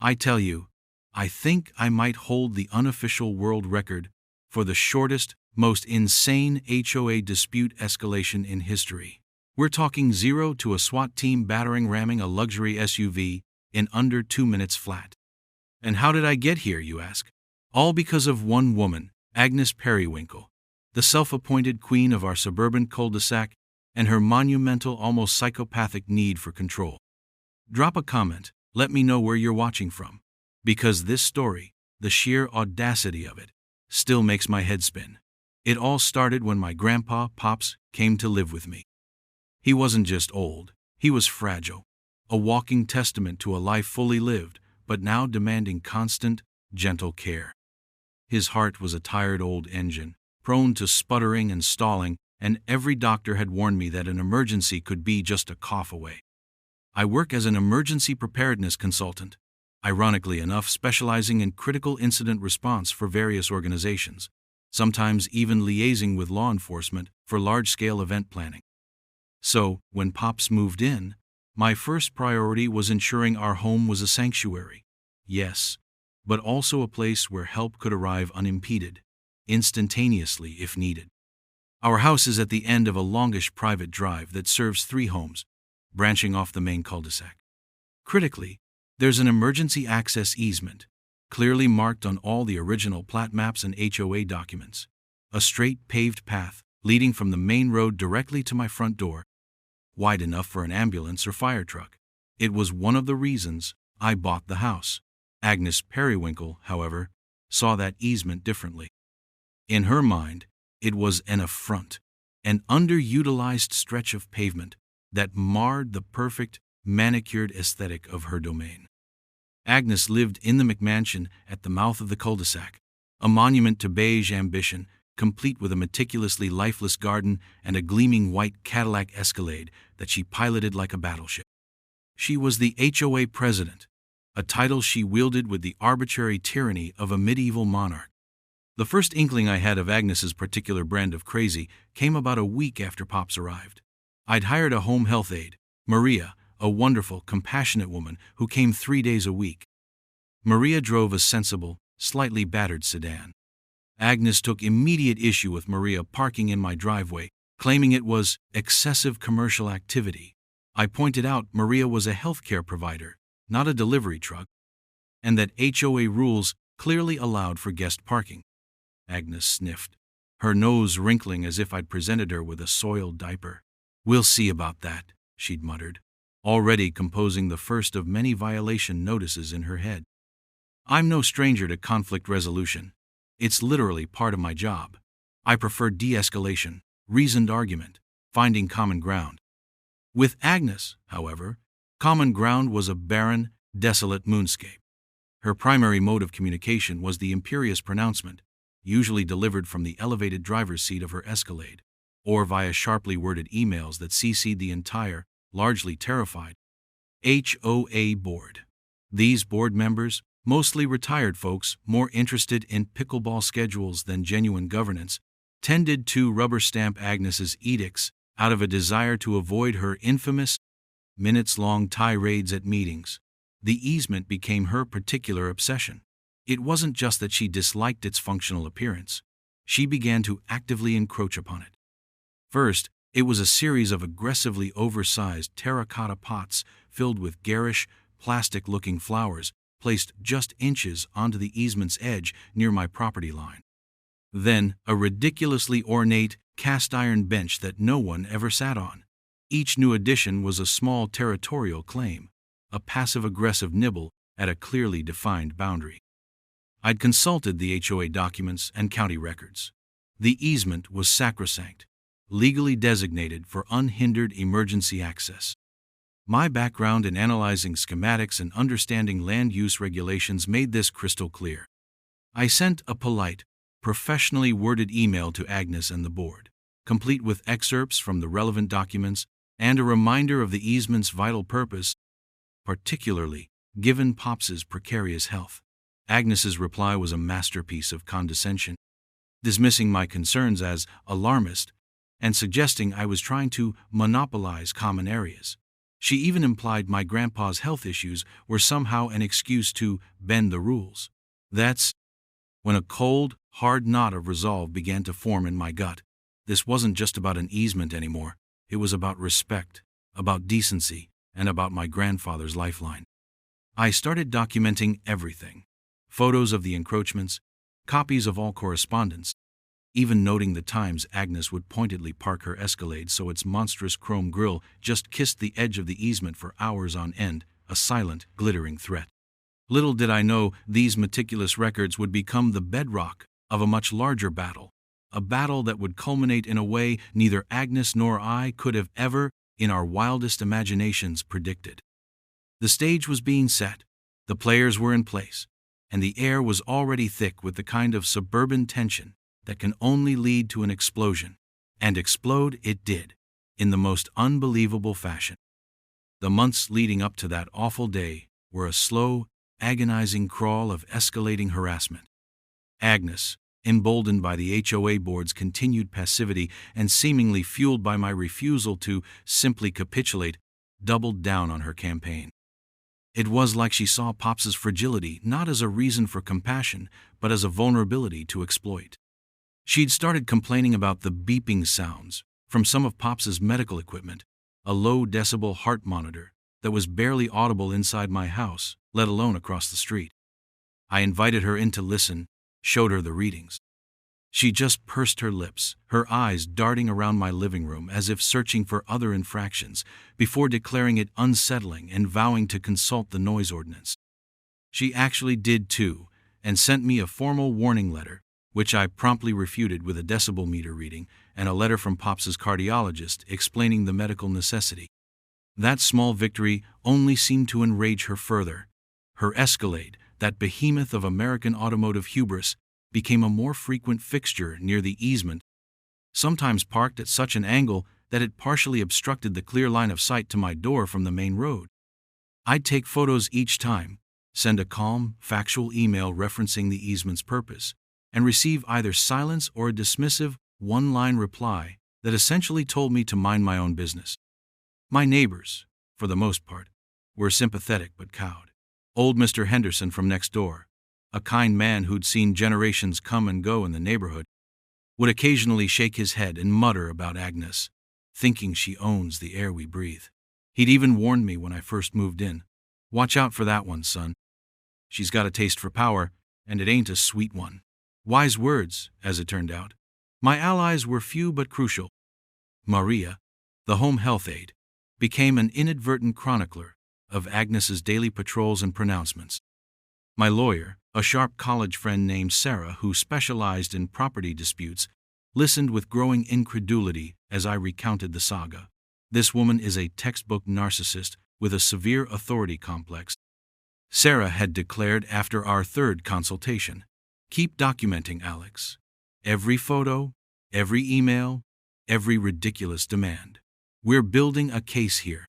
I tell you, I think I might hold the unofficial world record for the shortest, most insane HOA dispute escalation in history. We're talking 0 to a SWAT team battering ramming a luxury SUV in under 2 minutes flat. And how did I get here, you ask? All because of one woman, Agnes Periwinkle, the self-appointed queen of our suburban cul-de-sac, and her monumental, almost psychopathic need for control. Drop a comment, let me know where you're watching from, because this story, the sheer audacity of it, still makes my head spin. It all started when my grandpa, Pops, came to live with me. He wasn't just old, he was fragile, a walking testament to a life fully lived, but now demanding constant, gentle care. His heart was a tired old engine, prone to sputtering and stalling, and every doctor had warned me that an emergency could be just a cough away. I work as an emergency preparedness consultant, ironically enough specializing in critical incident response for various organizations, sometimes even liaising with law enforcement for large-scale event planning. So, when Pops moved in, my first priority was ensuring our home was a sanctuary. Yes, but also a place where help could arrive unimpeded, instantaneously if needed. Our house is at the end of a longish private drive that serves 3 homes, branching off the main cul-de-sac. Critically, there's an emergency access easement, clearly marked on all the original plat maps and HOA documents. A straight paved path leading from the main road directly to my front door, wide enough for an ambulance or fire truck. It was one of the reasons I bought the house. Agnes Periwinkle, however, saw that easement differently. In her mind, it was an affront, an underutilized stretch of pavement that marred the perfect, manicured aesthetic of her domain. Agnes lived in the McMansion at the mouth of the cul-de-sac, a monument to beige ambition, complete with a meticulously lifeless garden and a gleaming white Cadillac Escalade that she piloted like a battleship. She was the HOA president, a title she wielded with the arbitrary tyranny of a medieval monarch. The first inkling I had of Agnes's particular brand of crazy came about a week after Pops arrived. I'd hired a home health aide, Maria, a wonderful, compassionate woman who came 3 days a week. Maria drove a sensible, slightly battered sedan. Agnes took immediate issue with Maria parking in my driveway, claiming it was excessive commercial activity. I pointed out Maria was a healthcare provider, not a delivery truck, and that HOA rules clearly allowed for guest parking. Agnes sniffed, her nose wrinkling as if I'd presented her with a soiled diaper. "We'll see about that," she'd muttered, already composing the first of many violation notices in her head. I'm no stranger to conflict resolution. It's literally part of my job. I prefer de-escalation, reasoned argument, finding common ground. With Agnes, however, common ground was a barren, desolate moonscape. Her primary mode of communication was the imperious pronouncement, usually delivered from the elevated driver's seat of her Escalade, or via sharply worded emails that CC'd the entire, largely terrified, HOA board. These board members, mostly retired folks more interested in pickleball schedules than genuine governance, tended to rubber stamp Agnes's edicts out of a desire to avoid her infamous, minutes-long tirades at meetings. The easement became her particular obsession. It wasn't just that she disliked its functional appearance. She began to actively encroach upon it. First, it was a series of aggressively oversized terracotta pots filled with garish, plastic-looking flowers placed just inches onto the easement's edge near my property line. Then, a ridiculously ornate, cast-iron bench that no one ever sat on. Each new addition was a small territorial claim, a passive-aggressive nibble at a clearly defined boundary. I'd consulted the HOA documents and county records. The easement was sacrosanct, legally designated for unhindered emergency access. My background in analyzing schematics and understanding land use regulations made this crystal clear. I sent a polite, professionally worded email to Agnes and the board, complete with excerpts from the relevant documents and a reminder of the easement's vital purpose, particularly given Pops's precarious health. Agnes's reply was a masterpiece of condescension, dismissing my concerns as alarmist and suggesting I was trying to monopolize common areas. She even implied my grandpa's health issues were somehow an excuse to bend the rules. That's when a cold, hard knot of resolve began to form in my gut. This wasn't just about an easement anymore. It was about respect, about decency, and about my grandfather's lifeline. I started documenting everything. Photos of the encroachments, copies of all correspondence, even noting the times Agnes would pointedly park her Escalade so its monstrous chrome grille just kissed the edge of the easement for hours on end, a silent, glittering threat. Little did I know these meticulous records would become the bedrock of a much larger battle, a battle that would culminate in a way neither Agnes nor I could have ever, in our wildest imaginations, predicted. The stage was being set, the players were in place, and the air was already thick with the kind of suburban tension that can only lead to an explosion. And explode it did, in the most unbelievable fashion. The months leading up to that awful day were a slow, agonizing crawl of escalating harassment. Agnes, emboldened by the HOA board's continued passivity and seemingly fueled by my refusal to simply capitulate, doubled down on her campaign. It was like she saw Pops's fragility not as a reason for compassion, but as a vulnerability to exploit. She'd started complaining about the beeping sounds from some of Pops's medical equipment, a low-decibel heart monitor that was barely audible inside my house, let alone across the street. I invited her in to listen, showed her the readings. She just pursed her lips, her eyes darting around my living room as if searching for other infractions, before declaring it unsettling and vowing to consult the noise ordinance. She actually did too, and sent me a formal warning letter, which I promptly refuted with a decibel meter reading and a letter from Pops's cardiologist explaining the medical necessity. That small victory only seemed to enrage her further. Her Escalade, that behemoth of American automotive hubris, became a more frequent fixture near the easement, sometimes parked at such an angle that it partially obstructed the clear line of sight to my door from the main road. I'd take photos each time, send a calm, factual email referencing the easement's purpose, and receive either silence or a dismissive, one-line reply that essentially told me to mind my own business. My neighbors, for the most part, were sympathetic but cowed. Old Mr. Henderson from next door, a kind man who'd seen generations come and go in the neighborhood, would occasionally shake his head and mutter about Agnes, thinking she owns the air we breathe. He'd even warned me when I first moved in, "Watch out for that one, son. She's got a taste for power, and it ain't a sweet one." Wise words, as it turned out. My allies were few but crucial. Maria, the home health aide, became an inadvertent chronicler of Agnes's daily patrols and pronouncements. My lawyer, a sharp college friend named Sarah who specialized in property disputes, listened with growing incredulity as I recounted the saga. This woman is a textbook narcissist with a severe authority complex. Sarah had declared after our third consultation, "Keep documenting, Alex. Every photo, every email, every ridiculous demand. We're building a case here.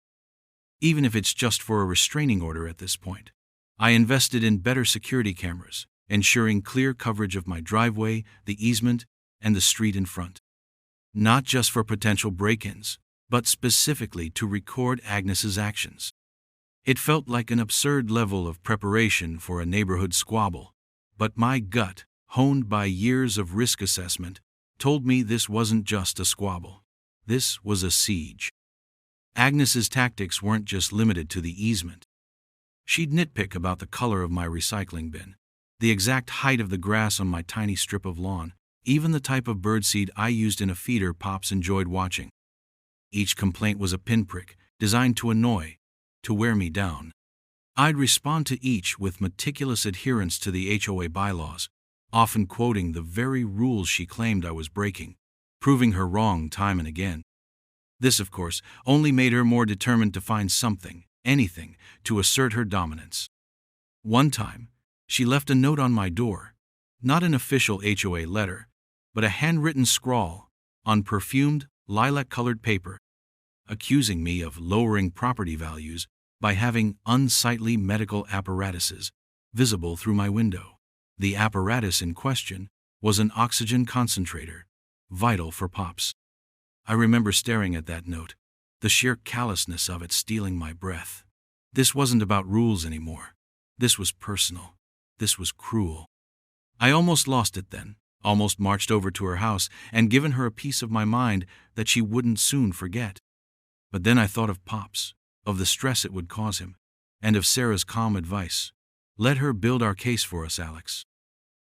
Even if it's just for a restraining order at this point." I invested in better security cameras, ensuring clear coverage of my driveway, the easement, and the street in front. Not just for potential break-ins, but specifically to record Agnes's actions. It felt like an absurd level of preparation for a neighborhood squabble, but my gut, honed by years of risk assessment, told me this wasn't just a squabble. This was a siege. Agnes's tactics weren't just limited to the easement. She'd nitpick about the color of my recycling bin, the exact height of the grass on my tiny strip of lawn, even the type of birdseed I used in a feeder Pops enjoyed watching. Each complaint was a pinprick, designed to annoy, to wear me down. I'd respond to each with meticulous adherence to the HOA bylaws, often quoting the very rules she claimed I was breaking, proving her wrong time and again. This, of course, only made her more determined to find something, anything, to assert her dominance. One time, she left a note on my door, not an official HOA letter, but a handwritten scrawl on perfumed, lilac-colored paper, accusing me of lowering property values by having unsightly medical apparatuses visible through my window. The apparatus in question was an oxygen concentrator, vital for Pops. I remember staring at that note, the sheer callousness of it stealing my breath. This wasn't about rules anymore. This was personal. This was cruel. I almost lost it then, almost marched over to her house and given her a piece of my mind that she wouldn't soon forget. But then I thought of Pops, of the stress it would cause him, and of Sarah's calm advice. Let her build our case for us, Alex.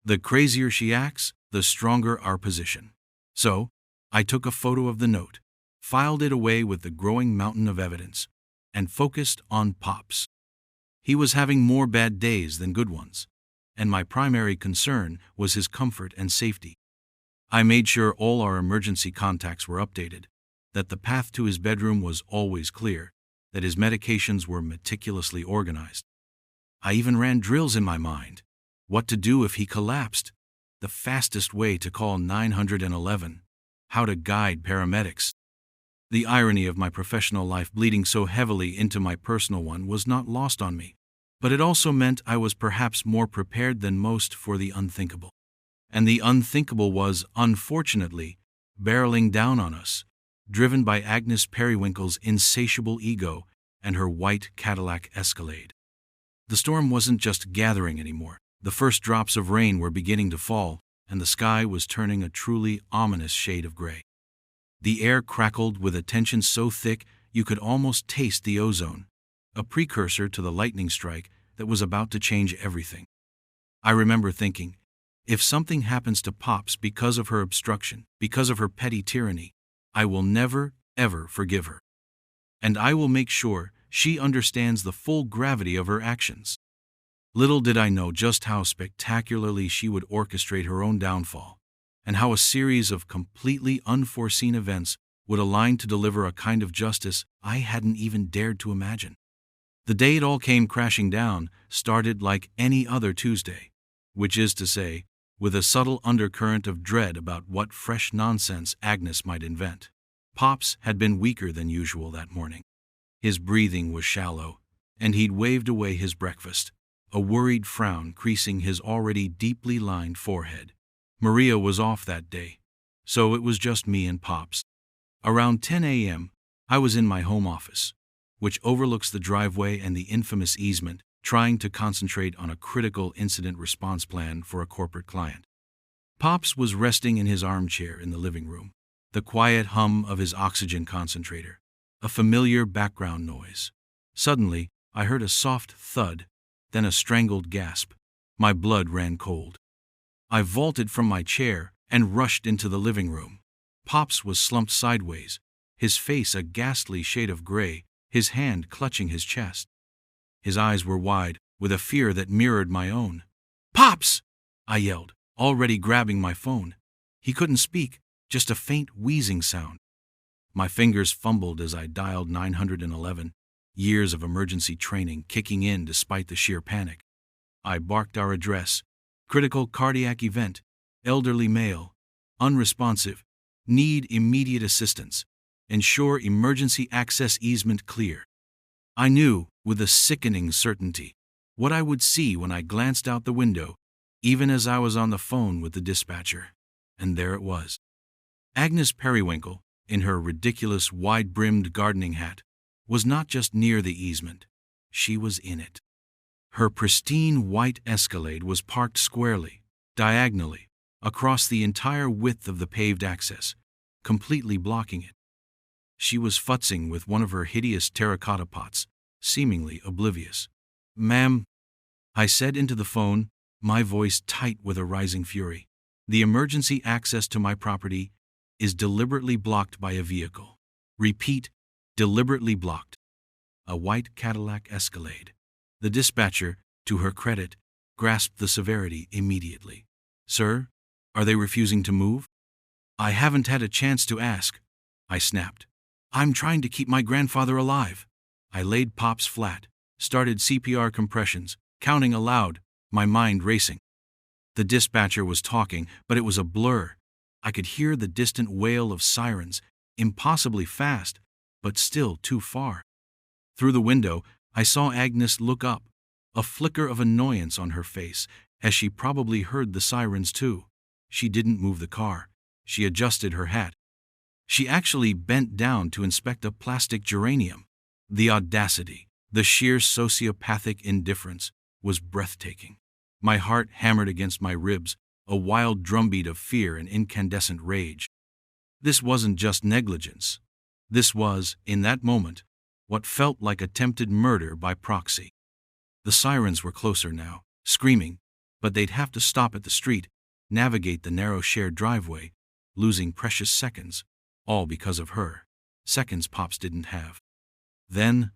The crazier she acts, the stronger our position. So, I took a photo of the note, filed it away with the growing mountain of evidence, and focused on Pops. He was having more bad days than good ones, and my primary concern was his comfort and safety. I made sure all our emergency contacts were updated, that the path to his bedroom was always clear, that his medications were meticulously organized. I even ran drills in my mind. What to do if he collapsed, the fastest way to call 911, how to guide paramedics. The irony of my professional life bleeding so heavily into my personal one was not lost on me, but it also meant I was perhaps more prepared than most for the unthinkable. And the unthinkable was, unfortunately, barreling down on us, driven by Agnes Periwinkle's insatiable ego and her white Cadillac Escalade. The storm wasn't just gathering anymore. The first drops of rain were beginning to fall, and the sky was turning a truly ominous shade of gray. The air crackled with a tension so thick you could almost taste the ozone, a precursor to the lightning strike that was about to change everything. I remember thinking, if something happens to Pops because of her obstruction, because of her petty tyranny, I will never, ever forgive her. And I will make sure she understands the full gravity of her actions. Little did I know just how spectacularly she would orchestrate her own downfall, and how a series of completely unforeseen events would align to deliver a kind of justice I hadn't even dared to imagine. The day it all came crashing down started like any other Tuesday, which is to say, with a subtle undercurrent of dread about what fresh nonsense Agnes might invent. Pops had been weaker than usual that morning. His breathing was shallow, and he'd waved away his breakfast, a worried frown creasing his already deeply lined forehead. Maria was off that day, so it was just me and Pops. Around 10 a.m., I was in my home office, which overlooks the driveway and the infamous easement, trying to concentrate on a critical incident response plan for a corporate client. Pops was resting in his armchair in the living room, the quiet hum of his oxygen concentrator, a familiar background noise. Suddenly, I heard a soft thud, then a strangled gasp. My blood ran cold. I vaulted from my chair and rushed into the living room. Pops was slumped sideways, his face a ghastly shade of gray, his hand clutching his chest. His eyes were wide, with a fear that mirrored my own. "Pops!" I yelled, already grabbing my phone. He couldn't speak, just a faint wheezing sound. My fingers fumbled as I dialed 911, years of emergency training kicking in despite the sheer panic. I barked our address: critical cardiac event, elderly male, unresponsive, need immediate assistance, ensure emergency access easement clear. I knew, with a sickening certainty, what I would see when I glanced out the window, even as I was on the phone with the dispatcher. And there it was. Agnes Periwinkle, in her ridiculous wide-brimmed gardening hat, was not just near the easement, she was in it. Her pristine white Escalade was parked squarely, diagonally, across the entire width of the paved access, completely blocking it. She was futzing with one of her hideous terracotta pots, seemingly oblivious. "Ma'am," I said into the phone, my voice tight with a rising fury, "the emergency access to my property is deliberately blocked by a vehicle. Repeat, deliberately blocked. A white Cadillac Escalade." The dispatcher, to her credit, grasped the severity immediately. "Sir, are they refusing to move?" "I haven't had a chance to ask," I snapped. "I'm trying to keep my grandfather alive." I laid Pops flat, started CPR compressions, counting aloud, my mind racing. The dispatcher was talking, but it was a blur. I could hear the distant wail of sirens, impossibly fast, but still too far. Through the window, I saw Agnes look up, a flicker of annoyance on her face, as she probably heard the sirens too. She didn't move the car. She adjusted her hat. She actually bent down to inspect a plastic geranium. The audacity, the sheer sociopathic indifference, was breathtaking. My heart hammered against my ribs, a wild drumbeat of fear and incandescent rage. This wasn't just negligence. This was, in that moment, what felt like attempted murder by proxy. The sirens were closer now, screaming, but they'd have to stop at the street, navigate the narrow shared driveway, losing precious seconds, all because of her. Seconds Pops didn't have. Then,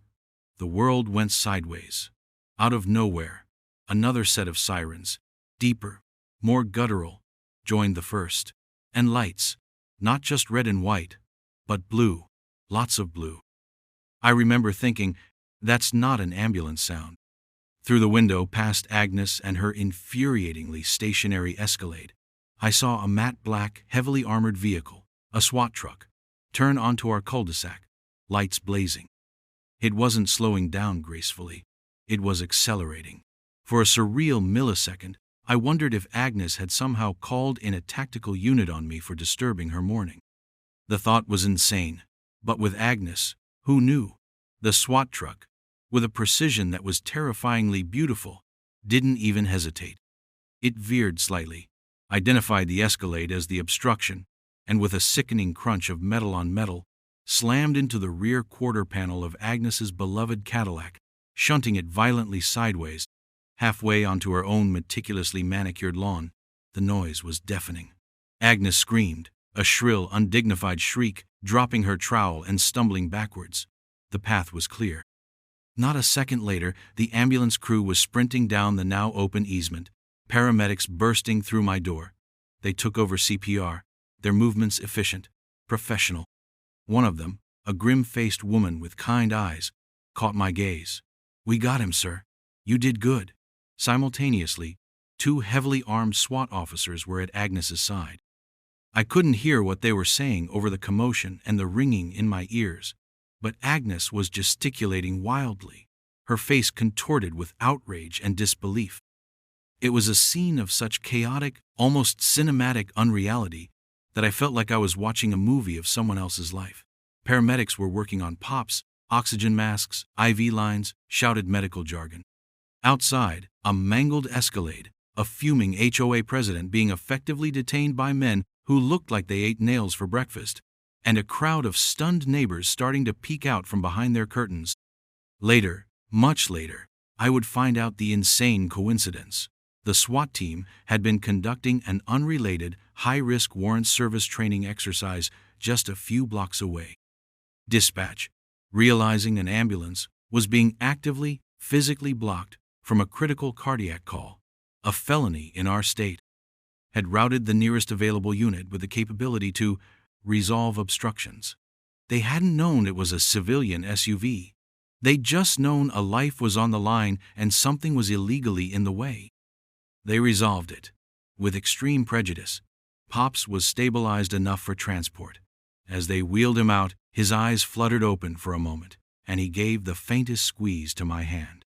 the world went sideways. Out of nowhere, another set of sirens, deeper, more guttural, joined the first. And lights, not just red and white, but blue, lots of blue. I remember thinking, that's not an ambulance sound. Through the window past Agnes and her infuriatingly stationary Escalade, I saw a matte black, heavily armored vehicle, a SWAT truck, turn onto our cul-de-sac, lights blazing. It wasn't slowing down gracefully. It was accelerating. For a surreal millisecond, I wondered if Agnes had somehow called in a tactical unit on me for disturbing her morning. The thought was insane, but with Agnes, who knew? The SWAT truck, with a precision that was terrifyingly beautiful, didn't even hesitate. It veered slightly, identified the Escalade as the obstruction, and with a sickening crunch of metal on metal, slammed into the rear quarter panel of Agnes's beloved Cadillac, shunting it violently sideways, halfway onto her own meticulously manicured lawn. The noise was deafening. Agnes screamed, a shrill, undignified shriek, dropping her trowel and stumbling backwards. The path was clear. Not a second later, the ambulance crew was sprinting down the now open easement, paramedics bursting through my door. They took over CPR, their movements efficient, professional. One of them, a grim-faced woman with kind eyes, caught my gaze. "We got him, sir. You did good." Simultaneously, two heavily armed SWAT officers were at Agnes's side. I couldn't hear what they were saying over the commotion and the ringing in my ears, but Agnes was gesticulating wildly, her face contorted with outrage and disbelief. It was a scene of such chaotic, almost cinematic unreality that I felt like I was watching a movie of someone else's life. Paramedics were working on pops, oxygen masks, IV lines, shouted medical jargon. Outside, a mangled Escalade, a fuming HOA president being effectively detained by men who looked like they ate nails for breakfast, and a crowd of stunned neighbors starting to peek out from behind their curtains. Later, much later, I would find out the insane coincidence. The SWAT team had been conducting an unrelated, high-risk warrant service training exercise just a few blocks away. Dispatch, realizing an ambulance was being actively, physically blocked from a critical cardiac call, a felony in our state, had routed the nearest available unit with the capability to resolve obstructions. They hadn't known it was a civilian SUV. They'd just known a life was on the line and something was illegally in the way. They resolved it. With extreme prejudice, Pops was stabilized enough for transport. As they wheeled him out, his eyes fluttered open for a moment, and he gave the faintest squeeze to my hand.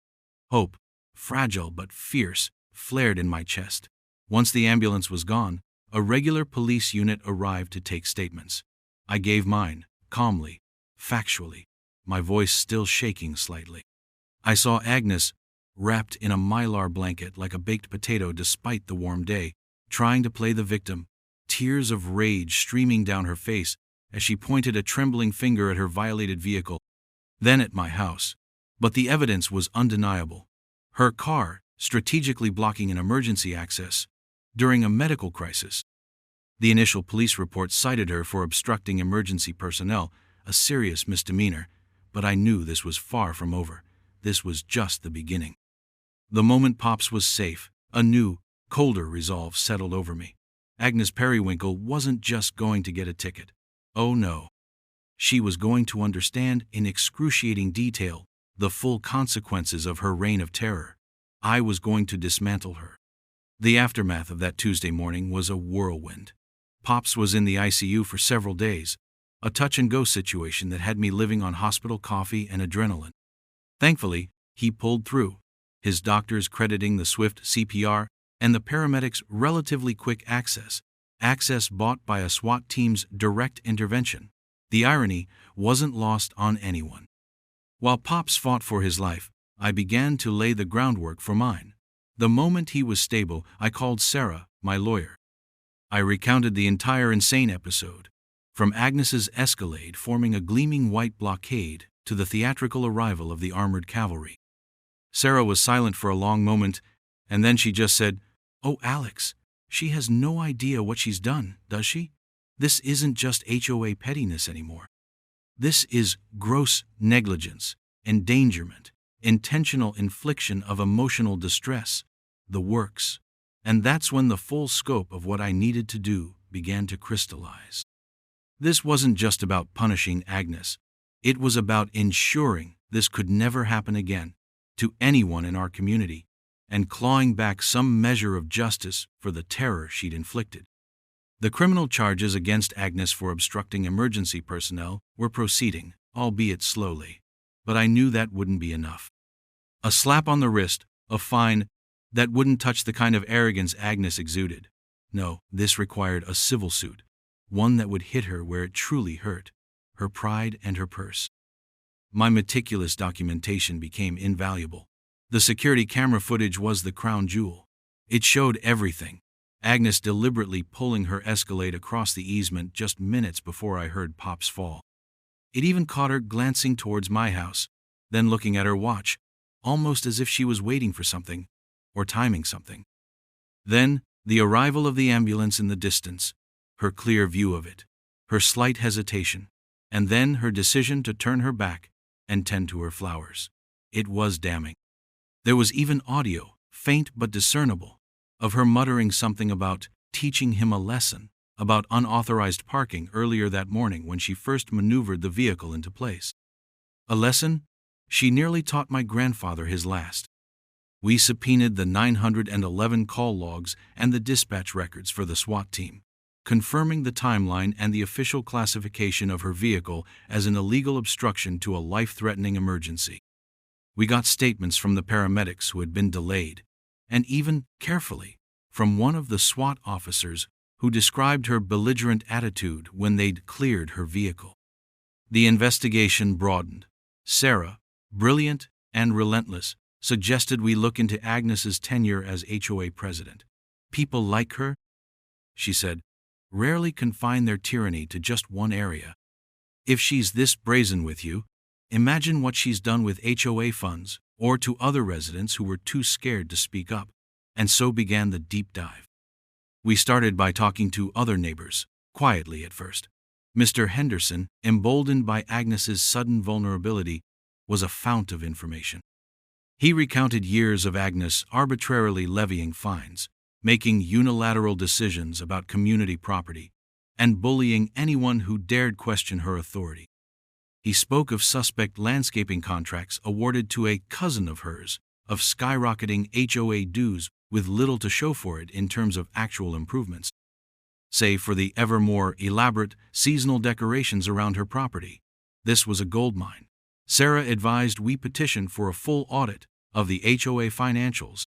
Hope, fragile but fierce, flared in my chest. Once the ambulance was gone, a regular police unit arrived to take statements. I gave mine, calmly, factually, my voice still shaking slightly. I saw Agnes, wrapped in a mylar blanket like a baked potato despite the warm day, trying to play the victim, tears of rage streaming down her face as she pointed a trembling finger at her violated vehicle, then at my house. But the evidence was undeniable. Her car, strategically blocking an emergency access during a medical crisis. The initial police report cited her for obstructing emergency personnel, a serious misdemeanor, but I knew this was far from over. This was just the beginning. The moment Pops was safe, a new, colder resolve settled over me. Agnes Periwinkle wasn't just going to get a ticket. Oh no. She was going to understand in excruciating detail the full consequences of her reign of terror. I was going to dismantle her. The aftermath of that Tuesday morning was a whirlwind. Pops was in the ICU for several days, a touch-and-go situation that had me living on hospital coffee and adrenaline. Thankfully, he pulled through, his doctors crediting the swift CPR and the paramedics' relatively quick access access bought by a SWAT team's direct intervention. The irony wasn't lost on anyone. While Pops fought for his life, I began to lay the groundwork for mine. The moment he was stable, I called Sarah, my lawyer. I recounted the entire insane episode, from Agnes's escalade forming a gleaming white blockade to the theatrical arrival of the armored cavalry. Sarah was silent for a long moment, and then she just said, "Oh, Alex, she has no idea what she's done, does she? This isn't just HOA pettiness anymore. This is gross negligence, endangerment, intentional infliction of emotional distress, the works." And that's when the full scope of what I needed to do began to crystallize. This wasn't just about punishing Agnes. It was about ensuring this could never happen again to anyone in our community, and clawing back some measure of justice for the terror she'd inflicted. The criminal charges against Agnes for obstructing emergency personnel were proceeding, albeit slowly. But I knew that wouldn't be enough. A slap on the wrist, a fine, that wouldn't touch the kind of arrogance Agnes exuded. No, this required a civil suit, one that would hit her where it truly hurt, her pride and her purse. My meticulous documentation became invaluable. The security camera footage was the crown jewel. It showed everything. Agnes deliberately pulling her Escalade across the easement just minutes before I heard Pops fall. It even caught her glancing towards my house, then looking at her watch, almost as if she was waiting for something, or timing something. Then, the arrival of the ambulance in the distance, her clear view of it, her slight hesitation, and then her decision to turn her back and tend to her flowers. It was damning. There was even audio, faint but discernible, of her muttering something about teaching him a lesson, about unauthorized parking earlier that morning when she first maneuvered the vehicle into place. A lesson? She nearly taught my grandfather his last. We subpoenaed the 911 call logs and the dispatch records for the SWAT team, confirming the timeline and the official classification of her vehicle as an illegal obstruction to a life-threatening emergency. We got statements from the paramedics who had been delayed, and even, carefully, from one of the SWAT officers who described her belligerent attitude when they'd cleared her vehicle. The investigation broadened. Sarah, brilliant and relentless, suggested we look into Agnes's tenure as HOA president. People like her, she said, rarely confine their tyranny to just one area. If she's this brazen with you, imagine what she's done with HOA funds or to other residents who were too scared to speak up. And so began the deep dive. We started by talking to other neighbors, quietly at first. Mr. Henderson, emboldened by Agnes's sudden vulnerability, was a fount of information. He recounted years of Agnes arbitrarily levying fines, making unilateral decisions about community property, and bullying anyone who dared question her authority. He spoke of suspect landscaping contracts awarded to a cousin of hers, of skyrocketing HOA dues with little to show for it in terms of actual improvements, save for the ever more elaborate seasonal decorations around her property. This was a goldmine. Sarah advised we petition for a full audit of the HOA financials.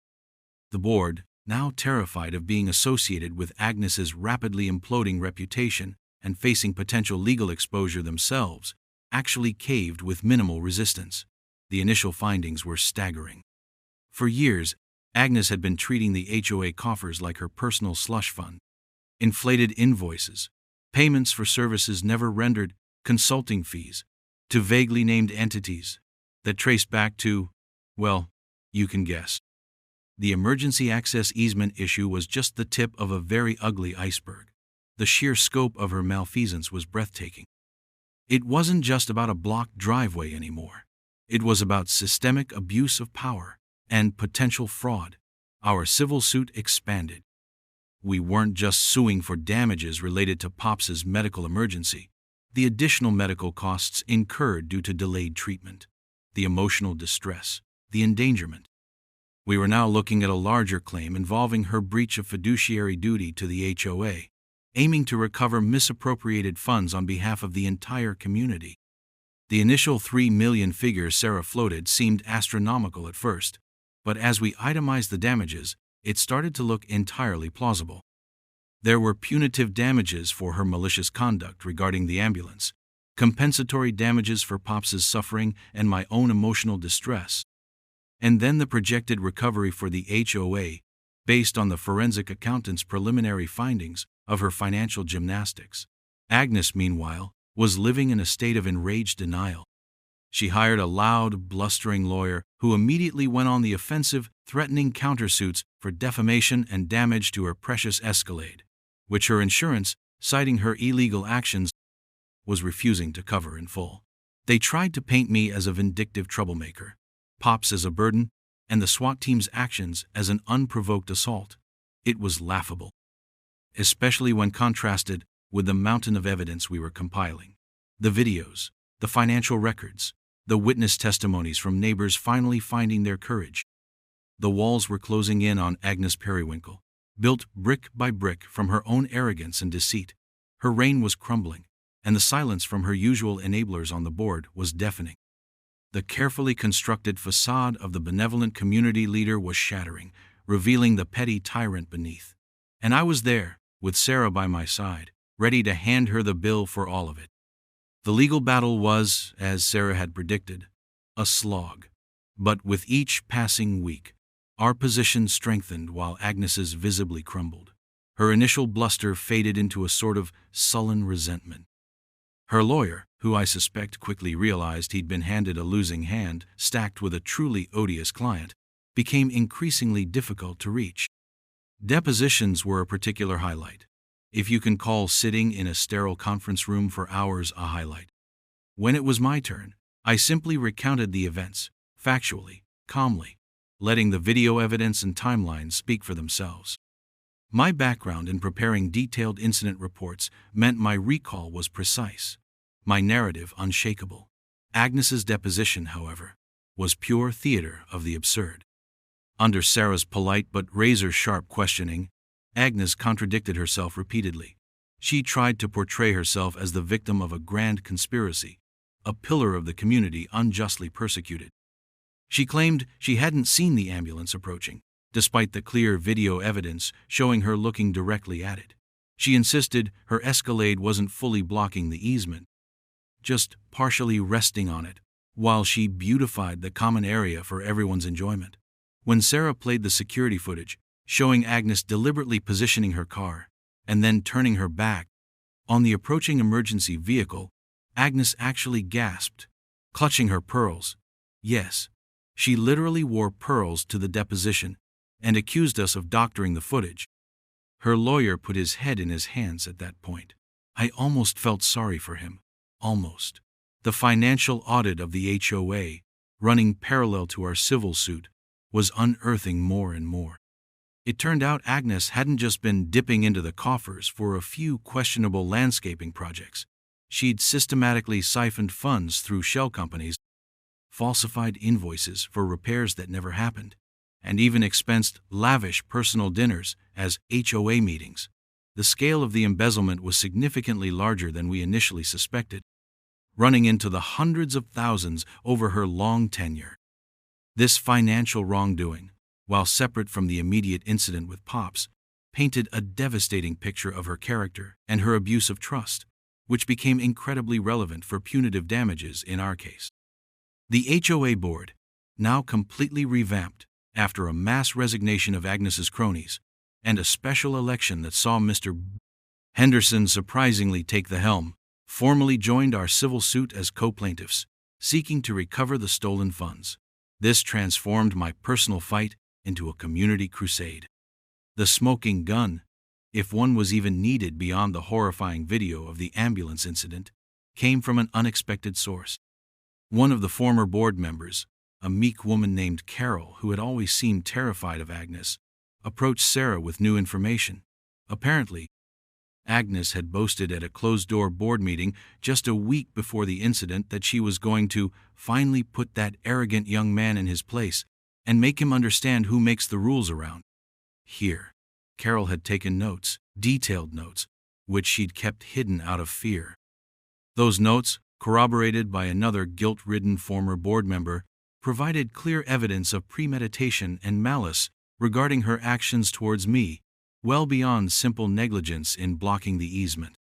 The board, now terrified of being associated with Agnes's rapidly imploding reputation and facing potential legal exposure themselves, actually caved with minimal resistance. The initial findings were staggering. For years, Agnes had been treating the HOA coffers like her personal slush fund. Inflated invoices, payments for services never rendered, consulting fees, to vaguely named entities that traced back to, well, you can guess. The emergency access easement issue was just the tip of a very ugly iceberg. The sheer scope of her malfeasance was breathtaking. It wasn't just about a blocked driveway anymore. It was about systemic abuse of power and potential fraud. Our civil suit expanded. We weren't just suing for damages related to Pops's medical emergency, the additional medical costs incurred due to delayed treatment, the emotional distress, the endangerment. We were now looking at a larger claim involving her breach of fiduciary duty to the HOA, aiming to recover misappropriated funds on behalf of the entire community. The initial $3 million figure Sarah floated seemed astronomical at first, but as we itemized the damages, it started to look entirely plausible. There were punitive damages for her malicious conduct regarding the ambulance, compensatory damages for Pops's suffering and my own emotional distress, and then the projected recovery for the HOA based on the forensic accountant's preliminary findings of her financial gymnastics. Agnes, meanwhile, was living in a state of enraged denial. She hired a loud, blustering lawyer who immediately went on the offensive, threatening countersuits for defamation and damage to her precious Escalade, which her insurance, citing her illegal actions, was refusing to cover in full. They tried to paint me as a vindictive troublemaker, Pops as a burden, and the SWAT team's actions as an unprovoked assault. It was laughable, especially when contrasted with the mountain of evidence we were compiling. The videos, the financial records, the witness testimonies from neighbors finally finding their courage. The walls were closing in on Agnes Periwinkle, built brick by brick from her own arrogance and deceit. Her reign was crumbling, and the silence from her usual enablers on the board was deafening. The carefully constructed facade of the benevolent community leader was shattering, revealing the petty tyrant beneath. And I was there, with Sarah by my side, ready to hand her the bill for all of it. The legal battle was, as Sarah had predicted, a slog. But with each passing week, our position strengthened while Agnes's visibly crumbled. Her initial bluster faded into a sort of sullen resentment. Her lawyer, who I suspect quickly realized he'd been handed a losing hand stacked with a truly odious client, became increasingly difficult to reach. Depositions were a particular highlight, if you can call sitting in a sterile conference room for hours a highlight. When it was my turn, I simply recounted the events, factually, calmly, letting the video evidence and timelines speak for themselves. My background in preparing detailed incident reports meant my recall was precise, my narrative unshakable. Agnes's deposition, however, was pure theater of the absurd. Under Sarah's polite but razor-sharp questioning, Agnes contradicted herself repeatedly. She tried to portray herself as the victim of a grand conspiracy, a pillar of the community unjustly persecuted. She claimed she hadn't seen the ambulance approaching, despite the clear video evidence showing her looking directly at it. She insisted her Escalade wasn't fully blocking the easement, just partially resting on it, while she beautified the common area for everyone's enjoyment. When Sarah played the security footage, showing Agnes deliberately positioning her car and then turning her back on the approaching emergency vehicle, Agnes actually gasped, clutching her pearls. Yes, she literally wore pearls to the deposition and accused us of doctoring the footage. Her lawyer put his head in his hands at that point. I almost felt sorry for him. Almost. The financial audit of the HOA, running parallel to our civil suit, was unearthing more and more. It turned out Agnes hadn't just been dipping into the coffers for a few questionable landscaping projects. She'd systematically siphoned funds through shell companies, falsified invoices for repairs that never happened, and even expensed lavish personal dinners as HOA meetings. The scale of the embezzlement was significantly larger than we initially suspected, running into the hundreds of thousands over her long tenure. This financial wrongdoing, while separate from the immediate incident with Pops, painted a devastating picture of her character and her abuse of trust, which became incredibly relevant for punitive damages in our case. The HOA board, now completely revamped after a mass resignation of Agnes's cronies and a special election that saw Mr. Henderson surprisingly take the helm, formally joined our civil suit as co-plaintiffs, seeking to recover the stolen funds. This transformed my personal fight into a community crusade. The smoking gun, if one was even needed beyond the horrifying video of the ambulance incident, came from an unexpected source. One of the former board members, a meek woman named Carol who had always seemed terrified of Agnes, approached Sarah with new information. Apparently, Agnes had boasted at a closed-door board meeting just a week before the incident that she was going to finally put that arrogant young man in his place and make him understand who makes the rules around here. Carol had taken notes, detailed notes, which she'd kept hidden out of fear. Those notes, corroborated by another guilt-ridden former board member, provided clear evidence of premeditation and malice regarding her actions towards me well beyond simple negligence in blocking the easement.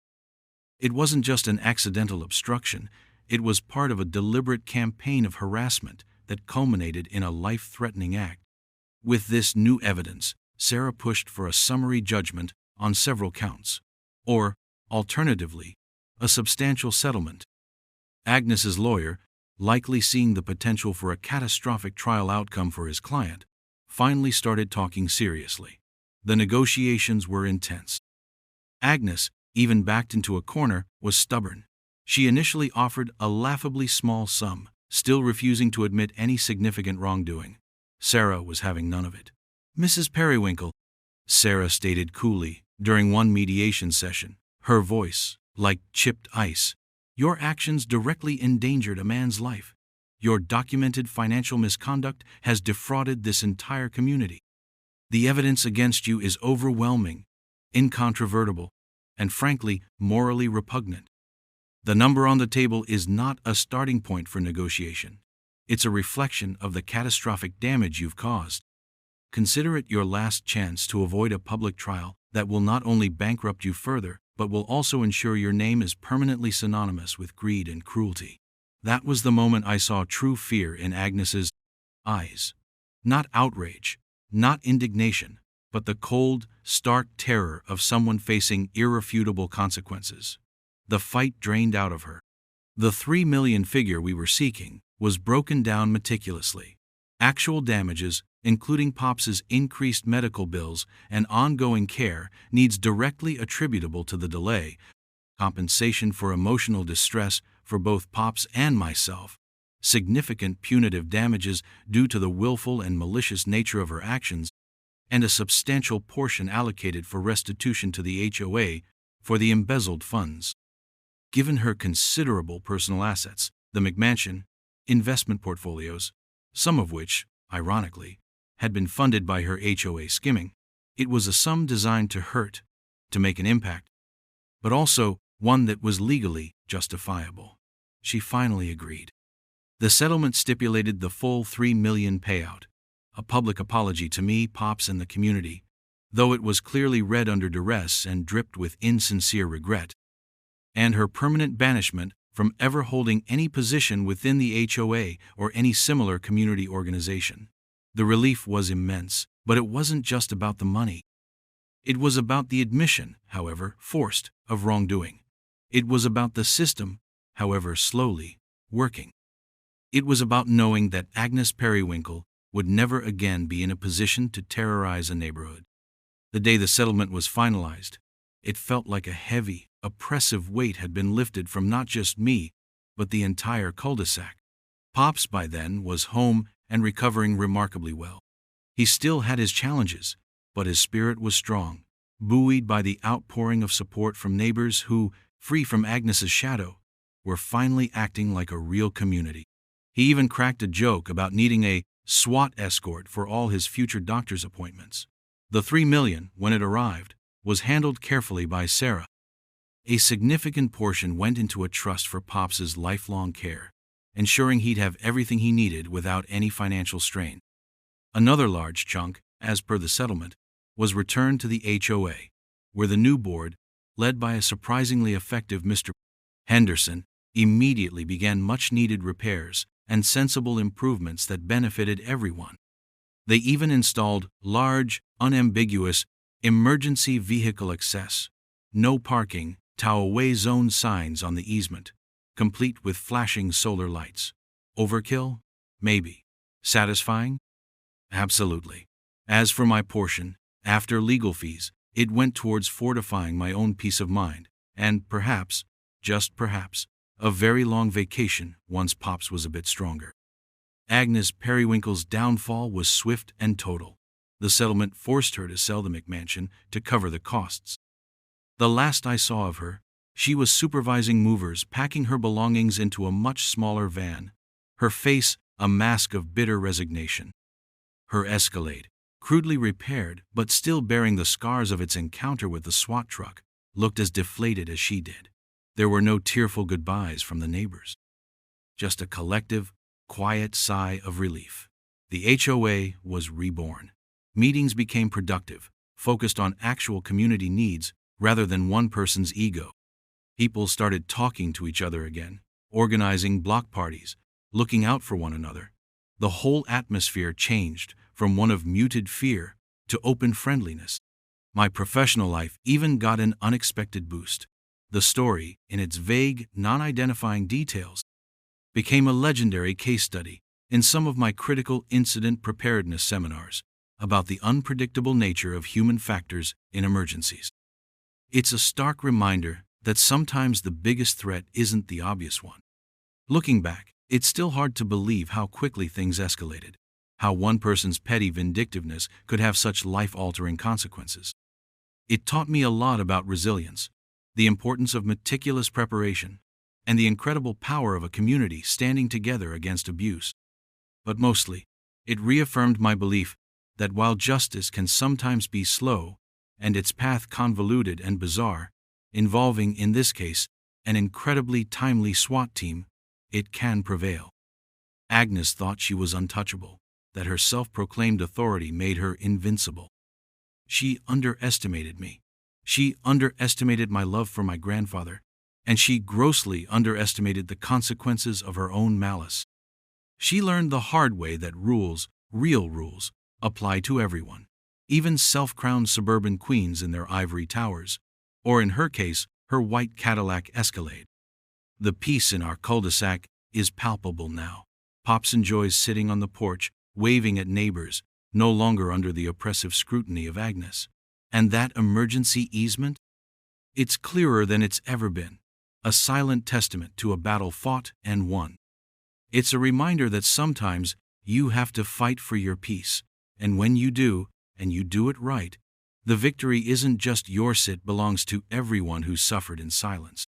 It wasn't just an accidental obstruction, it was part of a deliberate campaign of harassment that culminated in a life-threatening act. With this new evidence, Sarah pushed for a summary judgment on several counts, or, alternatively, a substantial settlement. Agnes's lawyer, likely seeing the potential for a catastrophic trial outcome for his client, finally started talking seriously. The negotiations were intense. Agnes, even backed into a corner, was stubborn. She initially offered a laughably small sum, still refusing to admit any significant wrongdoing. Sarah was having none of it. "Mrs. Periwinkle," Sarah stated coolly during one mediation session, her voice like chipped ice, "your actions directly endangered a man's life. Your documented financial misconduct has defrauded this entire community. The evidence against you is overwhelming, incontrovertible, and frankly, morally repugnant. The number on the table is not a starting point for negotiation. It's a reflection of the catastrophic damage you've caused. Consider it your last chance to avoid a public trial that will not only bankrupt you further, but will also ensure your name is permanently synonymous with greed and cruelty." That was the moment I saw true fear in Agnes's eyes. Not outrage, not indignation, but the cold, stark terror of someone facing irrefutable consequences. The fight drained out of her. The $3 million figure we were seeking was broken down meticulously. Actual damages, including Pops's increased medical bills and ongoing care needs directly attributable to the delay, compensation for emotional distress for both Pops and myself, significant punitive damages due to the willful and malicious nature of her actions, and a substantial portion allocated for restitution to the HOA for the embezzled funds. Given her considerable personal assets, the McMansion, investment portfolios, some of which, ironically, had been funded by her HOA skimming, it was a sum designed to hurt, to make an impact, but also one that was legally justifiable. She finally agreed. The settlement stipulated the full $3 million payout, a public apology to me, Pops, and the community, though it was clearly read under duress and dripped with insincere regret, and her permanent banishment from ever holding any position within the HOA or any similar community organization. The relief was immense, but it wasn't just about the money. It was about the admission, however forced, of wrongdoing. It was about the system, however slowly, working. It was about knowing that Agnes Periwinkle would never again be in a position to terrorize a neighborhood. The day the settlement was finalized, it felt like a heavy, oppressive weight had been lifted from not just me, but the entire cul-de-sac. Pops by then was home and recovering remarkably well. He still had his challenges, but his spirit was strong, buoyed by the outpouring of support from neighbors who, free from Agnes's shadow, were finally acting like a real community. He even cracked a joke about needing a SWAT escort for all his future doctor's appointments. The $3 million, when it arrived, was handled carefully by Sarah. A significant portion went into a trust for Pops's lifelong care, ensuring he'd have everything he needed without any financial strain. Another large chunk, as per the settlement, was returned to the HOA, where the new board, led by a surprisingly effective Mr. Henderson, immediately began much-needed repairs and sensible improvements that benefited everyone. They even installed large, unambiguous, emergency vehicle access, no parking, tow-away zone signs on the easement, complete with flashing solar lights. Overkill? Maybe. Satisfying? Absolutely. As for my portion, after legal fees, it went towards fortifying my own peace of mind, and perhaps, just perhaps, a very long vacation once Pops was a bit stronger. Agnes Periwinkle's downfall was swift and total. The settlement forced her to sell the McMansion to cover the costs. The last I saw of her, she was supervising movers packing her belongings into a much smaller van, her face a mask of bitter resignation. Her Escalade, crudely repaired but still bearing the scars of its encounter with the SWAT truck, looked as deflated as she did. There were no tearful goodbyes from the neighbors. Just a collective, quiet sigh of relief. The HOA was reborn. Meetings became productive, focused on actual community needs rather than one person's ego. People started talking to each other again, organizing block parties, looking out for one another. The whole atmosphere changed from one of muted fear to open friendliness. My professional life even got an unexpected boost. The story, in its vague, non-identifying details, became a legendary case study in some of my critical incident preparedness seminars about the unpredictable nature of human factors in emergencies. It's a stark reminder that sometimes the biggest threat isn't the obvious one. Looking back, it's still hard to believe how quickly things escalated, how one person's petty vindictiveness could have such life-altering consequences. It taught me a lot about resilience, the importance of meticulous preparation, and the incredible power of a community standing together against abuse. But mostly, it reaffirmed my belief that while justice can sometimes be slow and its path convoluted and bizarre, involving, in this case, an incredibly timely SWAT team, it can prevail. Agnes thought she was untouchable, that her self-proclaimed authority made her invincible. She underestimated me. She underestimated my love for my grandfather, and she grossly underestimated the consequences of her own malice. She learned the hard way that rules, real rules, apply to everyone, even self-crowned suburban queens in their ivory towers, or in her case, her white Cadillac Escalade. The peace in our cul-de-sac is palpable now. Pops enjoys sitting on the porch, waving at neighbors, no longer under the oppressive scrutiny of Agnes. And that emergency easement? It's clearer than it's ever been, a silent testament to a battle fought and won. It's a reminder that sometimes you have to fight for your peace, and when you do, and you do it right, the victory isn't just yours, it belongs to everyone who suffered in silence.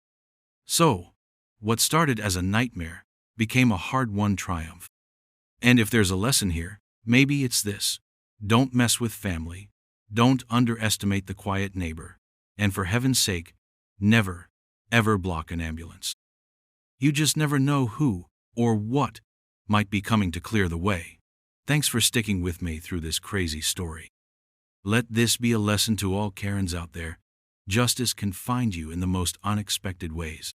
So, what started as a nightmare became a hard-won triumph. And if there's a lesson here, maybe it's this: don't mess with family, don't underestimate the quiet neighbor, and for heaven's sake, never, ever block an ambulance. You just never know who or what might be coming to clear the way. Thanks for sticking with me through this crazy story. Let this be a lesson to all Karens out there. Justice can find you in the most unexpected ways.